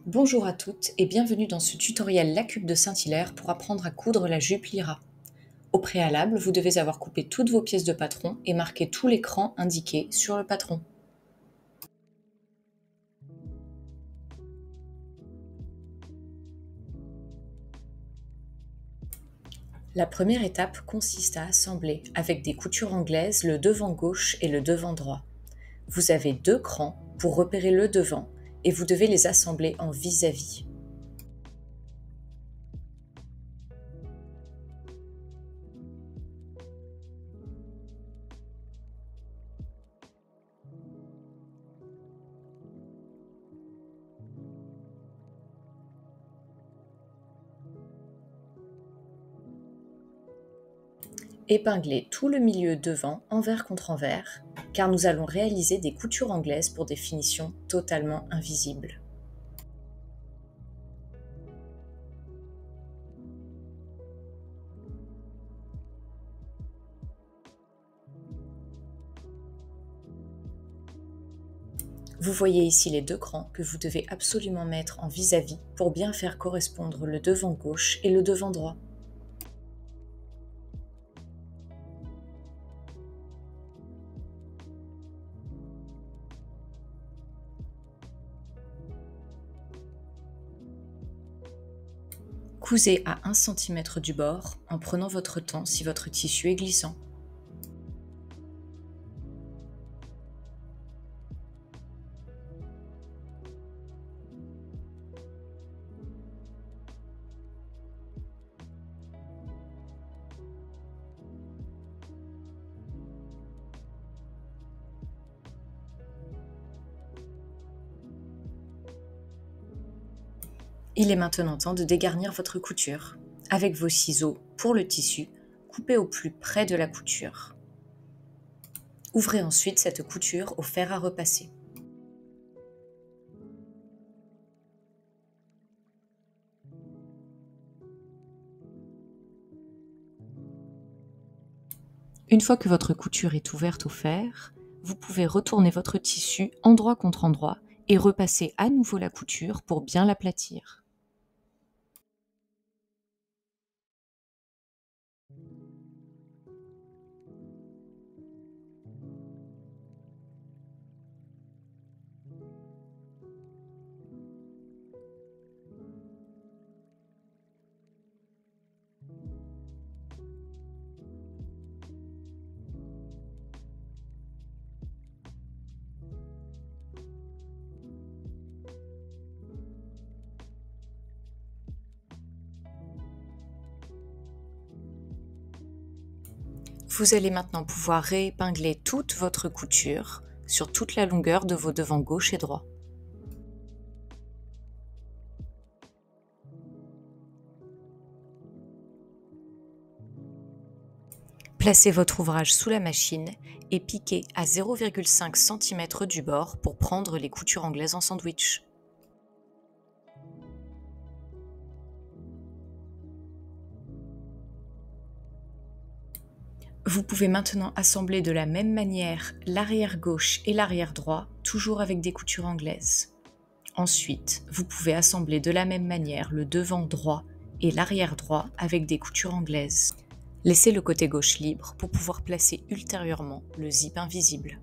Bonjour à toutes et bienvenue dans ce tutoriel Lacup de Saint-Hilaire pour apprendre à coudre la jupe Lyra. Au préalable, vous devez avoir coupé toutes vos pièces de patron et marqué tous les crans indiqués sur le patron. La première étape consiste à assembler avec des coutures anglaises le devant gauche et le devant droit. Vous avez deux crans pour repérer le devant et vous devez les assembler en vis-à-vis. Épinglez tout le milieu devant envers contre envers, car nous allons réaliser des coutures anglaises pour des finitions totalement invisibles. Vous voyez ici les deux crans que vous devez absolument mettre en vis-à-vis pour bien faire correspondre le devant gauche et le devant droit. Cousez à 1 cm du bord en prenant votre temps si votre tissu est glissant. Il est maintenant temps de dégarnir votre couture. Avec vos ciseaux pour le tissu, coupez au plus près de la couture. Ouvrez ensuite cette couture au fer à repasser. Une fois que votre couture est ouverte au fer, vous pouvez retourner votre tissu endroit contre endroit et repasser à nouveau la couture pour bien l'aplatir. Vous allez maintenant pouvoir réépingler toute votre couture sur toute la longueur de vos devants gauche et droit. Placez votre ouvrage sous la machine et piquez à 0,5 cm du bord pour prendre les coutures anglaises en sandwich. Vous pouvez maintenant assembler de la même manière l'arrière gauche et l'arrière droit, toujours avec des coutures anglaises. Ensuite, vous pouvez assembler de la même manière le devant droit et l'arrière droit avec des coutures anglaises. Laissez le côté gauche libre pour pouvoir placer ultérieurement le zip invisible.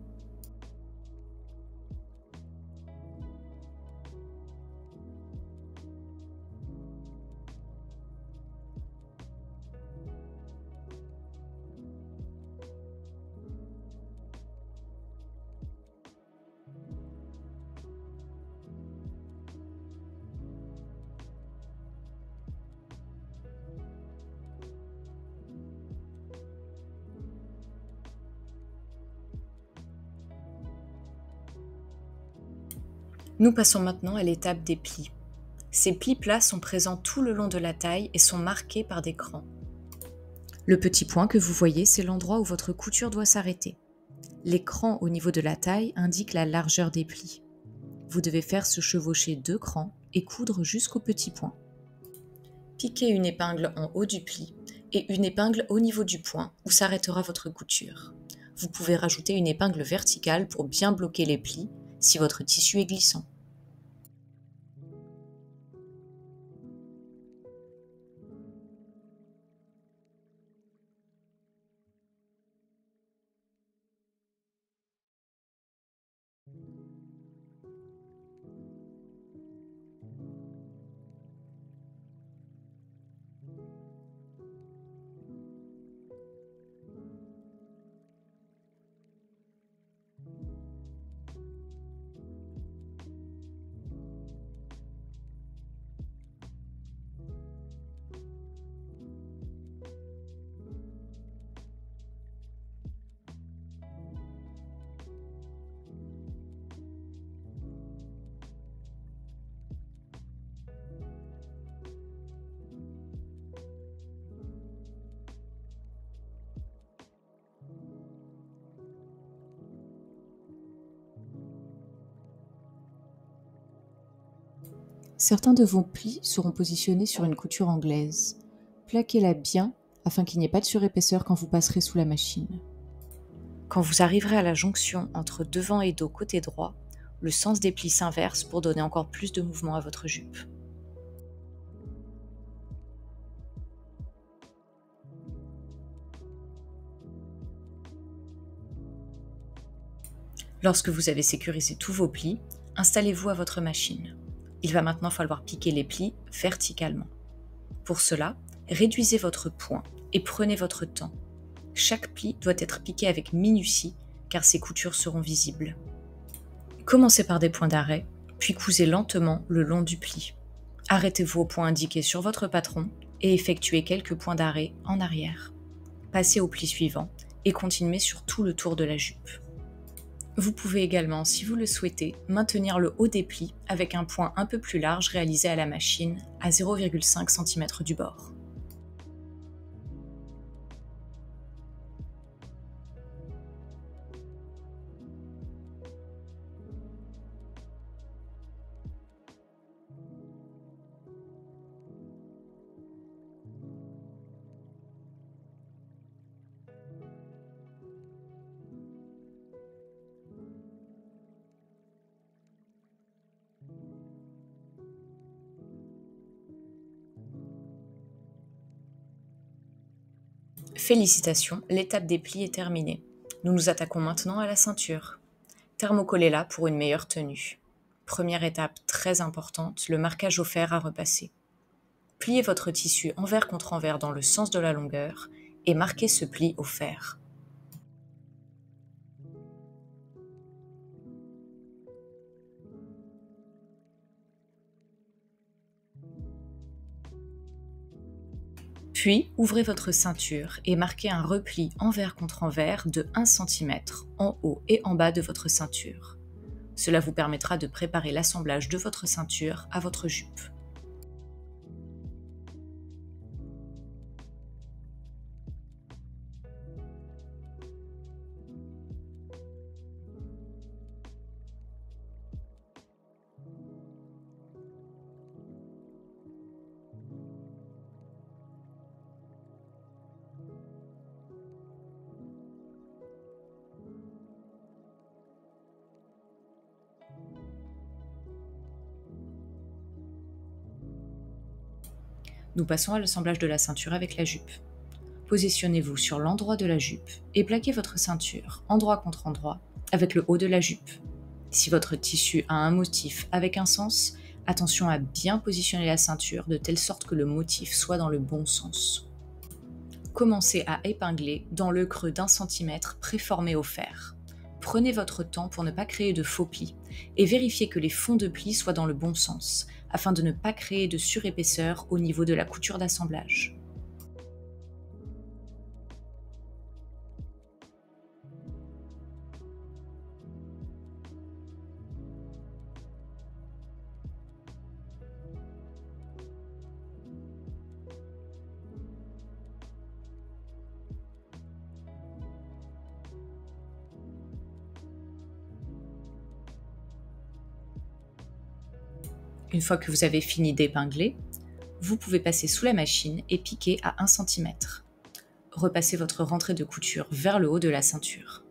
Nous passons maintenant à l'étape des plis. Ces plis plats sont présents tout le long de la taille et sont marqués par des crans. Le petit point que vous voyez, c'est l'endroit où votre couture doit s'arrêter. Les crans au niveau de la taille indiquent la largeur des plis. Vous devez faire se chevaucher deux crans et coudre jusqu'au petit point. Piquez une épingle en haut du pli et une épingle au niveau du point où s'arrêtera votre couture. Vous pouvez rajouter une épingle verticale pour bien bloquer les plis si votre tissu est glissant. Certains de vos plis seront positionnés sur une couture anglaise. Plaquez-la bien afin qu'il n'y ait pas de surépaisseur quand vous passerez sous la machine. Quand vous arriverez à la jonction entre devant et dos côté droit, le sens des plis s'inverse pour donner encore plus de mouvement à votre jupe. Lorsque vous avez sécurisé tous vos plis, installez-vous à votre machine. Il va maintenant falloir piquer les plis verticalement. Pour cela, réduisez votre poing et prenez votre temps. Chaque pli doit être piqué avec minutie car ses coutures seront visibles. Commencez par des points d'arrêt, puis cousez lentement le long du pli. Arrêtez-vous au point indiqué sur votre patron et effectuez quelques points d'arrêt en arrière. Passez au pli suivant et continuez sur tout le tour de la jupe. Vous pouvez également, si vous le souhaitez, maintenir le haut des plis avec un point un peu plus large réalisé à la machine à 0,5 cm du bord. Félicitations, l'étape des plis est terminée. Nous nous attaquons maintenant à la ceinture. Thermocollez-la pour une meilleure tenue. Première étape très importante, le marquage au fer à repasser. Pliez votre tissu envers contre envers dans le sens de la longueur et marquez ce pli au fer. Puis, ouvrez votre ceinture et marquez un repli envers contre envers de 1 cm en haut et en bas de votre ceinture. Cela vous permettra de préparer l'assemblage de votre ceinture à votre jupe. Nous passons à l'assemblage de la ceinture avec la jupe. Positionnez-vous sur l'endroit de la jupe et plaquez votre ceinture endroit contre endroit avec le haut de la jupe. Si votre tissu a un motif avec un sens, attention à bien positionner la ceinture de telle sorte que le motif soit dans le bon sens. Commencez à épingler dans le creux d'1 cm préformé au fer. Prenez votre temps pour ne pas créer de faux plis et vérifiez que les fonds de plis soient dans le bon sens afin de ne pas créer de surépaisseur au niveau de la couture d'assemblage. Une fois que vous avez fini d'épingler, vous pouvez passer sous la machine et piquer à 1 cm. Repassez votre rentrée de couture vers le haut de la ceinture.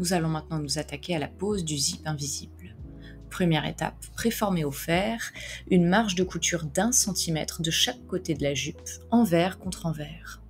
Nous allons maintenant nous attaquer à la pose du zip invisible. Première étape, préformer au fer une marge de couture d'1 cm de chaque côté de la jupe, envers contre envers.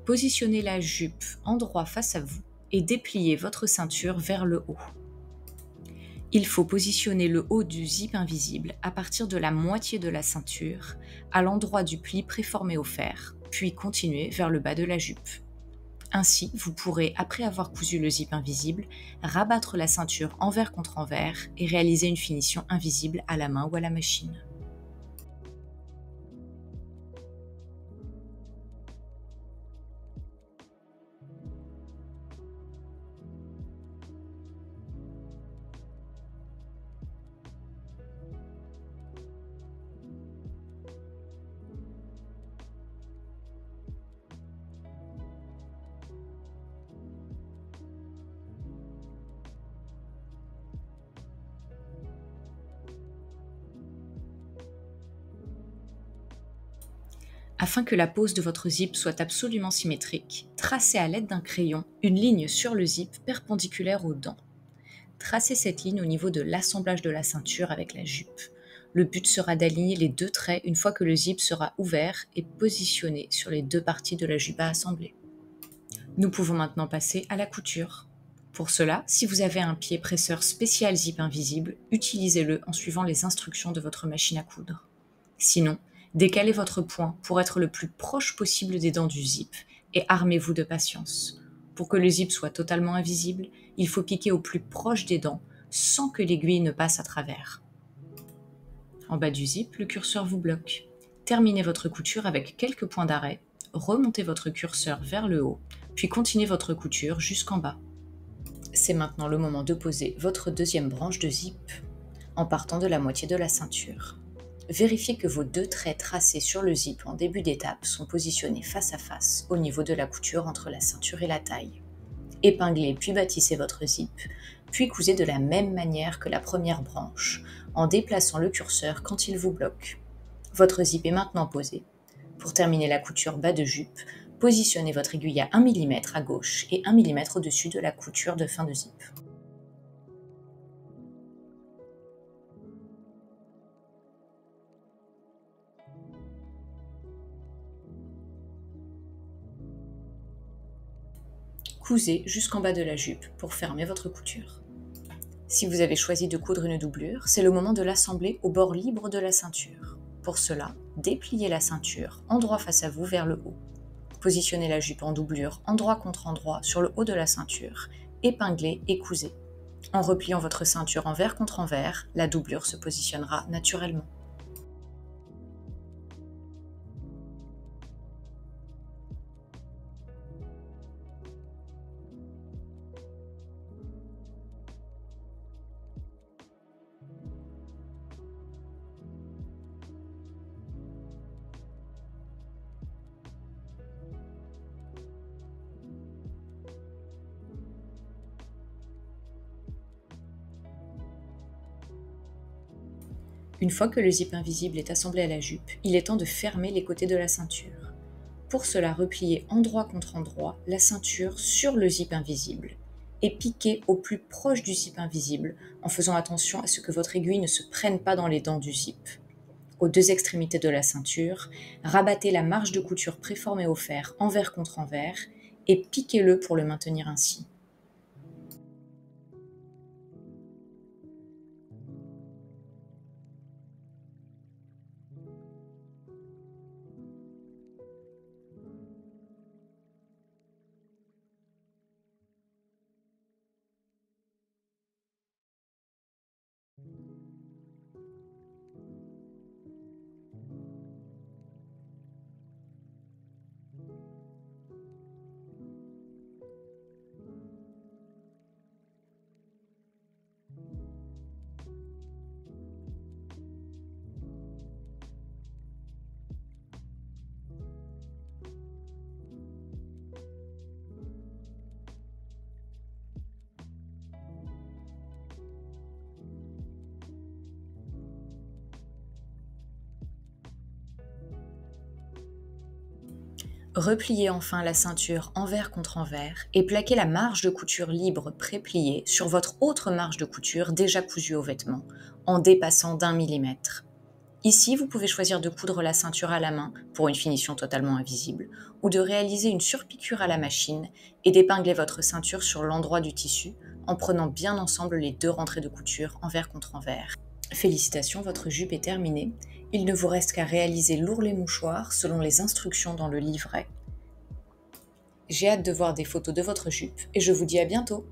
Positionnez la jupe endroit face à vous et dépliez votre ceinture vers le haut. Il faut positionner le haut du zip invisible à partir de la moitié de la ceinture, à l'endroit du pli préformé au fer, puis continuer vers le bas de la jupe. Ainsi, vous pourrez, après avoir cousu le zip invisible, rabattre la ceinture envers contre envers et réaliser une finition invisible à la main ou à la machine. Afin que la pose de votre zip soit absolument symétrique, tracez à l'aide d'un crayon une ligne sur le zip perpendiculaire aux dents. Tracez cette ligne au niveau de l'assemblage de la ceinture avec la jupe. Le but sera d'aligner les deux traits une fois que le zip sera ouvert et positionné sur les deux parties de la jupe à assembler. Nous pouvons maintenant passer à la couture. Pour cela, si vous avez un pied presseur spécial zip invisible, utilisez-le en suivant les instructions de votre machine à coudre. Sinon, décalez votre poing pour être le plus proche possible des dents du zip et armez-vous de patience. Pour que le zip soit totalement invisible, il faut piquer au plus proche des dents sans que l'aiguille ne passe à travers. En bas du zip, le curseur vous bloque. Terminez votre couture avec quelques points d'arrêt, remontez votre curseur vers le haut, puis continuez votre couture jusqu'en bas. C'est maintenant le moment de poser votre deuxième branche de zip en partant de la moitié de la ceinture. Vérifiez que vos deux traits tracés sur le zip en début d'étape sont positionnés face à face au niveau de la couture entre la ceinture et la taille. Épinglez puis bâtissez votre zip, puis cousez de la même manière que la première branche, en déplaçant le curseur quand il vous bloque. Votre zip est maintenant posé. Pour terminer la couture bas de jupe, positionnez votre aiguille à 1 mm à gauche et 1 mm au-dessus de la couture de fin de zip. Cousez jusqu'en bas de la jupe pour fermer votre couture. Si vous avez choisi de coudre une doublure, c'est le moment de l'assembler au bord libre de la ceinture. Pour cela, dépliez la ceinture endroit face à vous vers le haut. Positionnez la jupe en doublure endroit contre endroit sur le haut de la ceinture, épinglez et cousez. En repliant votre ceinture envers contre envers, la doublure se positionnera naturellement. Une fois que le zip invisible est assemblé à la jupe, il est temps de fermer les côtés de la ceinture. Pour cela, repliez endroit contre endroit la ceinture sur le zip invisible et piquez au plus proche du zip invisible en faisant attention à ce que votre aiguille ne se prenne pas dans les dents du zip. Aux deux extrémités de la ceinture, rabattez la marge de couture préformée au fer envers contre envers et piquez-le pour le maintenir ainsi. Repliez enfin la ceinture envers contre envers et plaquez la marge de couture libre pré-pliée sur votre autre marge de couture déjà cousue au vêtement, en dépassant d'1 mm. Ici, vous pouvez choisir de coudre la ceinture à la main pour une finition totalement invisible, ou de réaliser une surpiqûre à la machine et d'épingler votre ceinture sur l'endroit du tissu en prenant bien ensemble les 2 rentrées de couture envers contre envers. Félicitations, votre jupe est terminée. Il ne vous reste qu'à réaliser l'ourlet mouchoir selon les instructions dans le livret. J'ai hâte de voir des photos de votre jupe et je vous dis à bientôt!